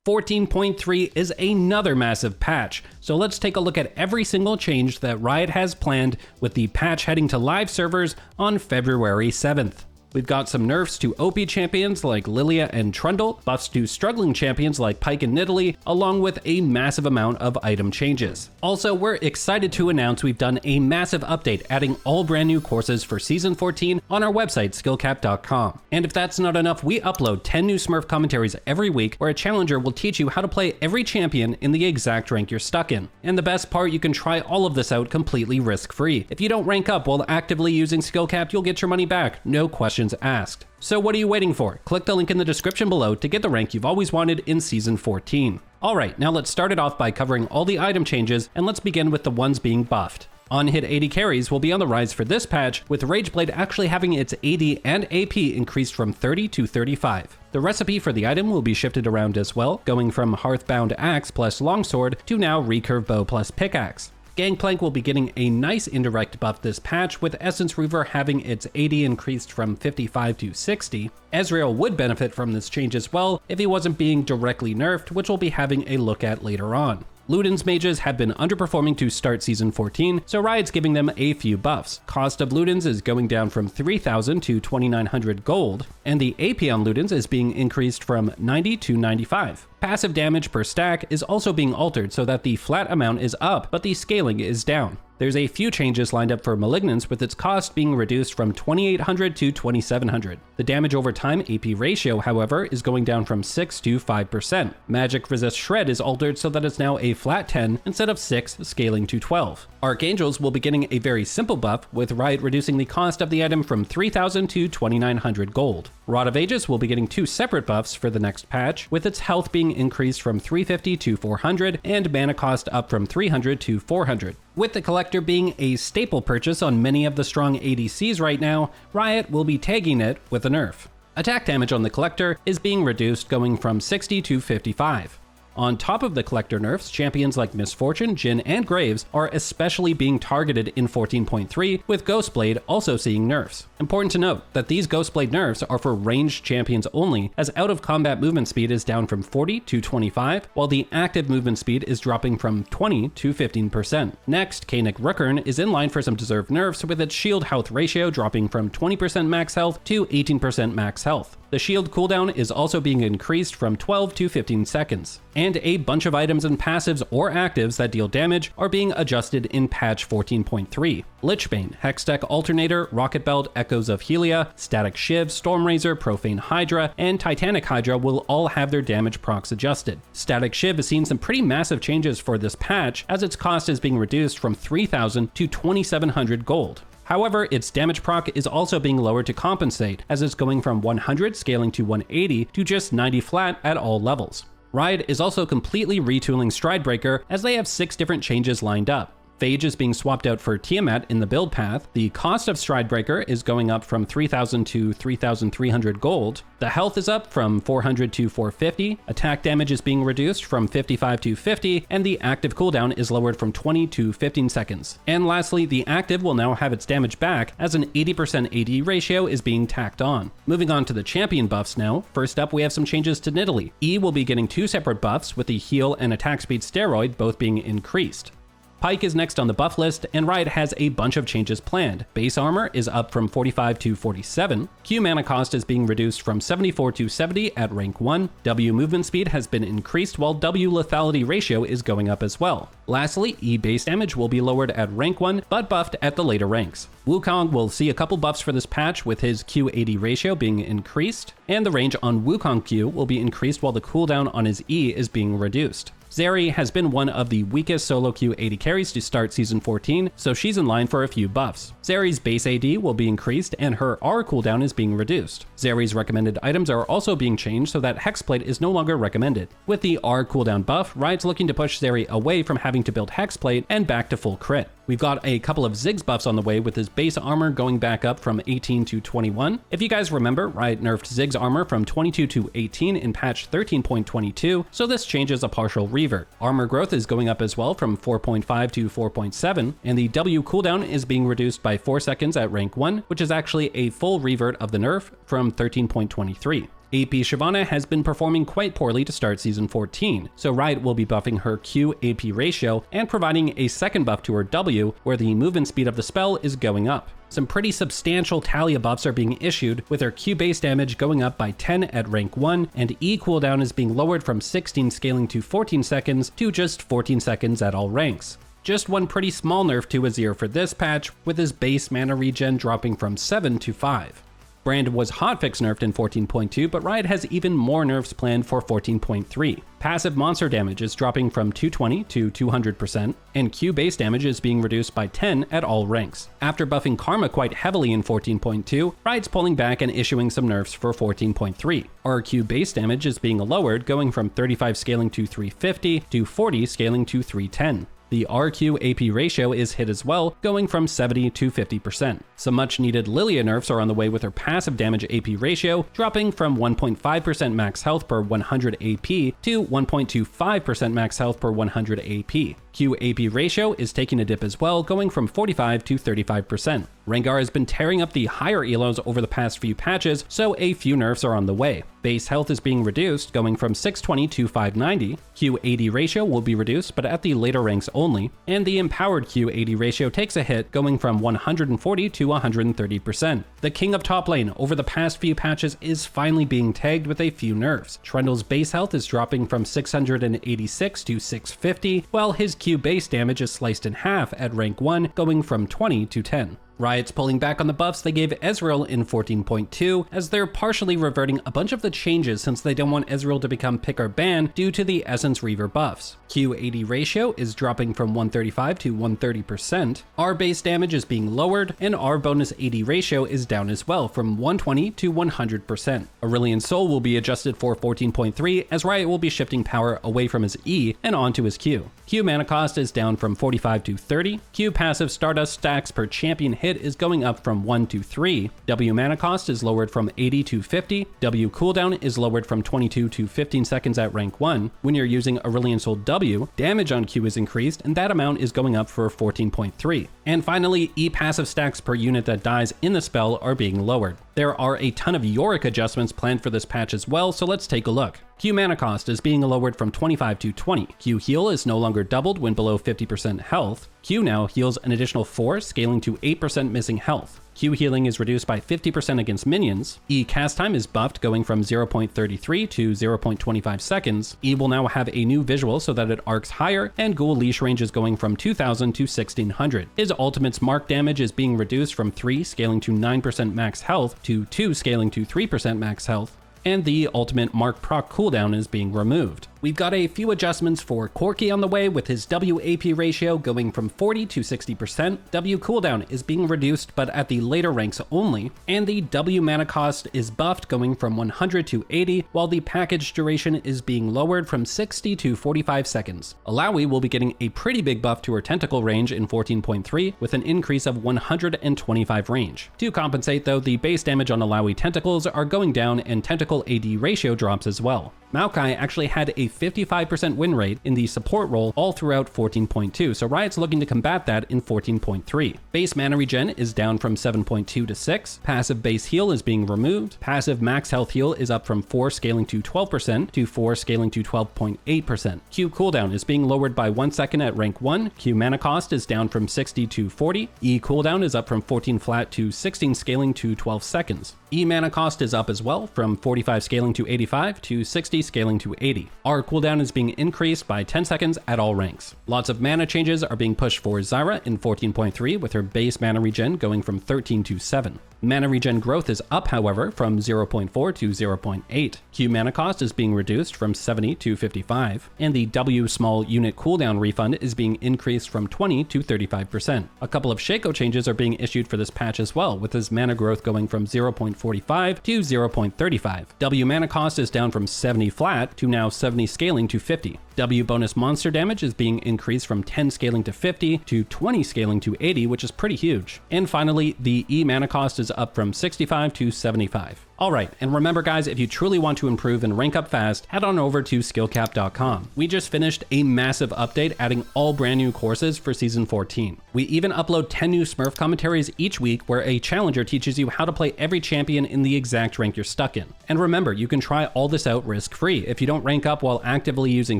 14.3 is another massive patch, so let's take a look at every single change that Riot has planned with the patch heading to live servers on February 7th. We've got some nerfs to OP champions like Lillia and Trundle, buffs to struggling champions like Pyke and Nidalee, along with a massive amount of item changes. Also, we're excited to announce we've done a massive update, adding all brand new courses for Season 14 on our website, skillcap.com. And if that's not enough, we upload 10 new Smurf commentaries every week where a challenger will teach you how to play every champion in the exact rank you're stuck in. And the best part, you can try all of this out completely risk-free. If you don't rank up while actively using SkillCap, you'll get your money back, no questions asked. So what are you waiting for? Click the link in the description below to get the rank you've always wanted in Season 14. Alright, now let's start it off by covering all the item changes, and let's begin with the ones being buffed. On-hit AD carries will be on the rise for this patch, with Rageblade actually having its AD and AP increased from 30 to 35. The recipe for the item will be shifted around as well, going from Hearthbound Axe plus Longsword to now Recurve Bow plus Pickaxe. Gangplank will be getting a nice indirect buff this patch, with Essence Reaver having its AD increased from 55 to 60. Ezreal would benefit from this change as well if he wasn't being directly nerfed, which we'll be having a look at later on. Ludens mages have been underperforming to start Season 14, so Riot's giving them a few buffs. Cost of Ludens is going down from 3,000 to 2,900 gold, and the AP on Ludens is being increased from 90 to 95. Passive damage per stack is also being altered so that the flat amount is up, but the scaling is down. There's a few changes lined up for Malignance, with its cost being reduced from 2,800 to 2,700. The damage over time AP ratio, however, is going down from 6 to 5%. Magic Resist Shred is altered so that it's now a flat 10 instead of 6, scaling to 12. Archangels will be getting a very simple buff, with Riot reducing the cost of the item from 3,000 to 2,900 gold. Rod of Ages will be getting two separate buffs for the next patch, with its health being increased from 350 to 400 and mana cost up from 300 to 400. With the Collector being a staple purchase on many of the strong ADCs right now, Riot will be tagging it with a nerf. Attack damage on the Collector is being reduced, going from 60 to 55. On top of the Collector nerfs, champions like Misfortune, Jhin, and Graves are especially being targeted in 14.3, with Ghostblade also seeing nerfs. Important to note that these Ghostblade nerfs are for ranged champions only, as out-of-combat movement speed is down from 40 to 25, while the active movement speed is dropping from 20 to 15%. Next, Kaenic Rookern is in line for some deserved nerfs, with its shield health ratio dropping from 20% max health to 18% max health. The shield cooldown is also being increased from 12 to 15 seconds. And a bunch of items and passives or actives that deal damage are being adjusted in patch 14.3. Lichbane, Hextech Alternator, Rocket Belt, Echoes of Helia, Statikk Shiv, Stormrazor, Profane Hydra, and Titanic Hydra will all have their damage procs adjusted. Statikk Shiv has seen some pretty massive changes for this patch, as its cost is being reduced from 3,000 to 2,700 gold. However, its damage proc is also being lowered to compensate, as it's going from 100 scaling to 180 to just 90 flat at all levels. Riot is also completely retooling Stridebreaker, as they have 6 different changes lined up. Phage is being swapped out for Tiamat in the build path. The cost of Stridebreaker is going up from 3,000 to 3,300 gold. The health is up from 400 to 450. Attack damage is being reduced from 55 to 50, and the active cooldown is lowered from 20 to 15 seconds. And lastly, the active will now have its damage back, as an 80% AD ratio is being tacked on. Moving on to the champion buffs now. First up, we have some changes to Nidalee. E will be getting 2 separate buffs, with the heal and attack speed steroid both being increased. Pyke is next on the buff list, and Riot has a bunch of changes planned. Base armor is up from 45 to 47, Q mana cost is being reduced from 74 to 70 at rank 1, W movement speed has been increased while W lethality ratio is going up as well. Lastly, E base damage will be lowered at rank 1, but buffed at the later ranks. Wukong will see a couple buffs for this patch, with his Q80 ratio being increased, and the range on Wukong Q will be increased while the cooldown on his E is being reduced. Zeri has been one of the weakest solo Q AD carries to start Season 14, so she's in line for a few buffs. Zeri's base AD will be increased, and her R cooldown is being reduced. Zeri's recommended items are also being changed so that Hexplate is no longer recommended. With the R cooldown buff, Riot's looking to push Zeri away from having to build Hexplate and back to full crit. We've got a couple of Ziggs buffs on the way, with his base armor going back up from 18 to 21. If you guys remember, Riot nerfed Ziggs armor from 22 to 18 in patch 13.22, so this changes a partial revert. Armor growth is going up as well from 4.5 to 4.7, and the W cooldown is being reduced by 4 seconds at rank 1, which is actually a full revert of the nerf from 13.23. AP Shyvana has been performing quite poorly to start Season 14, so Riot will be buffing her Q-AP ratio and providing a second buff to her W, where the movement speed of the spell is going up. Some pretty substantial Taliyah buffs are being issued, with her Q base damage going up by 10 at rank 1, and E cooldown is being lowered from 16 scaling to 14 seconds to just 14 seconds at all ranks. Just one pretty small nerf to Azir for this patch, with his base mana regen dropping from 7 to 5. Brand was hotfix nerfed in 14.2, but Riot has even more nerfs planned for 14.3. Passive monster damage is dropping from 220 to 200%, and Q base damage is being reduced by 10 at all ranks. After buffing Karma quite heavily in 14.2, Riot's pulling back and issuing some nerfs for 14.3. RQ base damage is being lowered, going from 35 scaling to 350 to 40 scaling to 310. The RQ-AP ratio is hit as well, going from 70 to 50%. Some much needed Lillia Nerfs are on the way, with her passive damage AP ratio dropping from 1.5% max health per 100 AP to 1.25% max health per 100 AP. Q-AP ratio is taking a dip as well, going from 45 to 35%. Rengar has been tearing up the higher elos over the past few patches, so a few nerfs are on the way. Base health is being reduced, going from 620 to 590. Q-AD ratio will be reduced, but at the later ranks only, and the empowered Q-AD ratio takes a hit, going from 140 to 130%. The king of top lane over the past few patches is finally being tagged with a few nerfs. Trundle's base health is dropping from 686 to 650, while his Q base damage is sliced in half at rank 1, going from 20 to 10. Riot's pulling back on the buffs they gave Ezreal in 14.2, as they're partially reverting a bunch of the changes since they don't want Ezreal to become pick or ban due to the Essence Reaver buffs. Q-AD ratio is dropping from 135 to 130%, R base damage is being lowered, and R bonus AD ratio is down as well from 120 to 100%. Aurelion Sol will be adjusted for 14.3, as Riot will be shifting power away from his E and onto his Q. Q mana cost is down from 45 to 30, Q passive Stardust stacks per champion hit is going up from 1 to 3, W mana cost is lowered from 80 to 50, W cooldown is lowered from 22 to 15 seconds at rank 1. When you're using Aurelion Sol W, damage on Q is increased, and that amount is going up for 14.3. And finally, E passive stacks per unit that dies in the spell are being lowered. There are a ton of Yorick adjustments planned for this patch as well, so let's take a look. Q mana cost is being lowered from 25 to 20. Q heal is no longer doubled when below 50% health. Q now heals an additional 4, scaling to 8% missing health. Q healing is reduced by 50% against minions. E cast time is buffed, going from 0.33 to 0.25 seconds. E will now have a new visual so that it arcs higher, and Ghoul leash range is going from 2000 to 1600. His ultimate's mark damage is being reduced from 3 scaling to 9% max health to 2 scaling to 3% max health, and the ultimate mark proc cooldown is being removed. We've got a few adjustments for Corki on the way, with his W-AP ratio going from 40 to 60%. W cooldown is being reduced, but at the later ranks only, and the W mana cost is buffed, going from 100 to 80, while the package duration is being lowered from 60 to 45 seconds. Illaoi will be getting a pretty big buff to her tentacle range in 14.3, with an increase of 125 range. To compensate though, the base damage on Illaoi tentacles are going down, and tentacle AD ratio drops as well. Maokai actually had a 55% win rate in the support role all throughout 14.2, so Riot's looking to combat that in 14.3. Base mana regen is down from 7.2 to 6, passive base heal is being removed, passive max health heal is up from 4 scaling to 12% to 4 scaling to 12.8%. Q cooldown is being lowered by 1 second at rank 1, Q mana cost is down from 60 to 40, E cooldown is up from 14 flat to 16 scaling to 12 seconds. E mana cost is up as well, from 45 scaling to 85 to 60 scaling to 80. R cooldown is being increased by 10 seconds at all ranks. Lots of mana changes are being pushed for Zyra in 14.3, with her base mana regen going from 13 to 7. Mana regen growth is up, however, from 0.4 to 0.8. Q mana cost is being reduced from 70 to 55, and the W small unit cooldown refund is being increased from 20 to 35%. A couple of Shaco changes are being issued for this patch as well, with his mana growth going from 0.45 to 0.35. W mana cost is down from 70 flat to now 70 scaling to 50. W bonus monster damage is being increased from 10 scaling to 50 to 20 scaling to 80, which is pretty huge. And finally, the E mana cost is up from 65 to 75. Alright, and remember guys, if you truly want to improve and rank up fast, head on over to skillcap.com. We just finished a massive update adding all brand new courses for Season 14. We even upload 10 new Smurf commentaries each week where a challenger teaches you how to play every champion in the exact rank you're stuck in. And remember, you can try all this out risk-free. If you don't rank up while actively using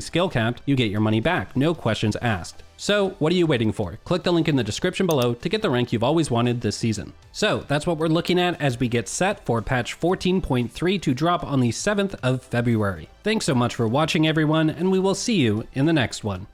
Skillcapped, you get your money back, no questions asked. So what are you waiting for? Click the link in the description below to get the rank you've always wanted this season. So that's what we're looking at as we get set for patch 14.3 to drop on the 7th of February. Thanks so much for watching everyone, and we will see you in the next one.